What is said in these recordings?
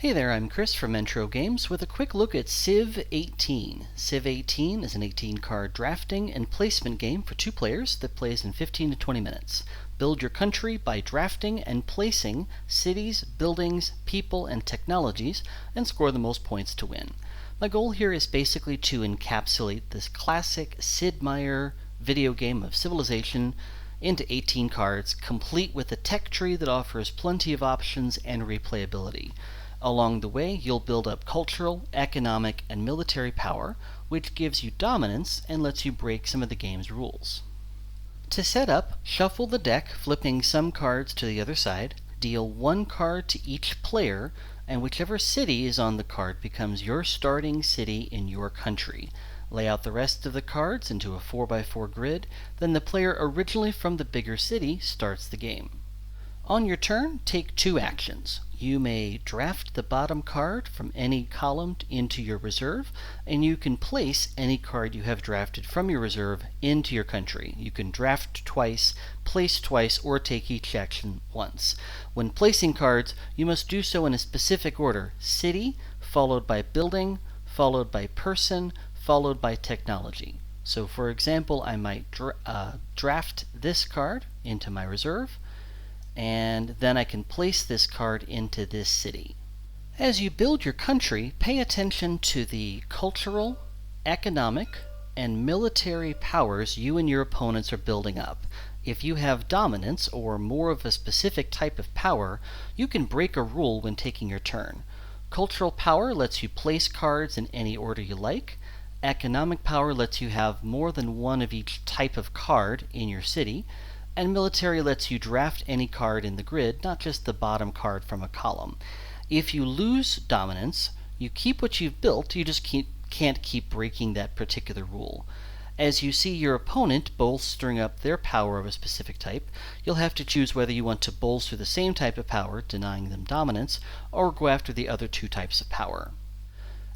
Hey there, I'm Chris from Intro Games with a quick look at Civ18. Civ18 is an 18-card drafting and placement game for 2 players that plays in 15 to 20 minutes. Build your country by drafting and placing cities, buildings, people, and technologies, and score the most points to win. My goal here is basically to encapsulate this classic Sid Meier video game of civilization into 18 cards, complete with a tech tree that offers plenty of options and replayability. Along the way, you'll build up cultural, economic, and military power, which gives you dominance and lets you break some of the game's rules. To set up, shuffle the deck, flipping some cards to the other side, deal 1 card to each player, and whichever city is on the card becomes your starting city in your country. Lay out the rest of the cards into a 4x4 grid, then the player originally from the bigger city starts the game. On your turn, take 2 actions. You may draft the bottom card from any column into your reserve, and you can place any card you have drafted from your reserve into your country. You can draft twice, place twice, or take each action once. When placing cards, you must do so in a specific order: city, followed by building, followed by person, followed by technology. So for example, I might draft this card into my reserve, and then I can place this card into this city. As you build your country, pay attention to the cultural, economic, and military powers you and your opponents are building up. If you have dominance, or more of a specific type of power, you can break a rule when taking your turn. Cultural power lets you place cards in any order you like. Economic power lets you have more than one of each type of card in your city. And military lets you draft any card in the grid, not just the bottom card from a column. If you lose dominance, you keep what you've built, you just can't keep breaking that particular rule. As you see your opponent bolstering up their power of a specific type, you'll have to choose whether you want to bolster the same type of power, denying them dominance, or go after the other 2 types of power.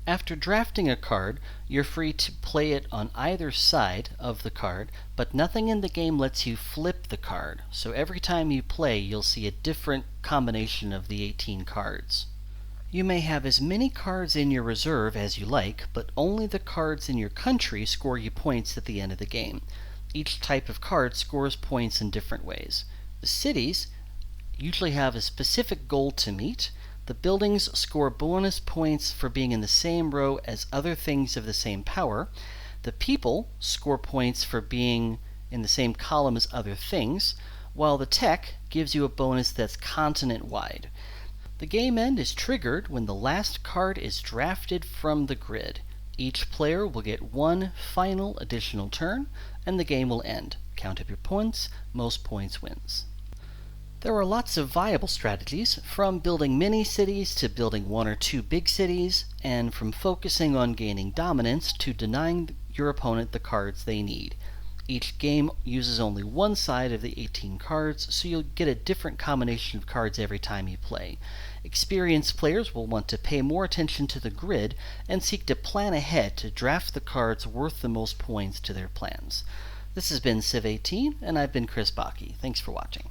After drafting a card, you're free to play it on either side of the card, but nothing in the game lets you flip the card. So every time you play, you'll see a different combination of the 18 cards. You may have as many cards in your reserve as you like, but only the cards in your country score you points at the end of the game. Each type of card scores points in different ways. The cities usually have a specific goal to meet. The buildings score bonus points for being in the same row as other things of the same power. The people score points for being in the same column as other things, while the tech gives you a bonus that's continent-wide. The game end is triggered when the last card is drafted from the grid. Each player will get 1 final additional turn, and the game will end. Count up your points, most points wins. There are lots of viable strategies, from building mini cities to building 1 or 2 big cities, and from focusing on gaining dominance to denying your opponent the cards they need. Each game uses only 1 side of the 18 cards, so you'll get a different combination of cards every time you play. Experienced players will want to pay more attention to the grid and seek to plan ahead to draft the cards worth the most points to their plans. This has been Civ18, and I've been Chris Backe. Thanks for watching.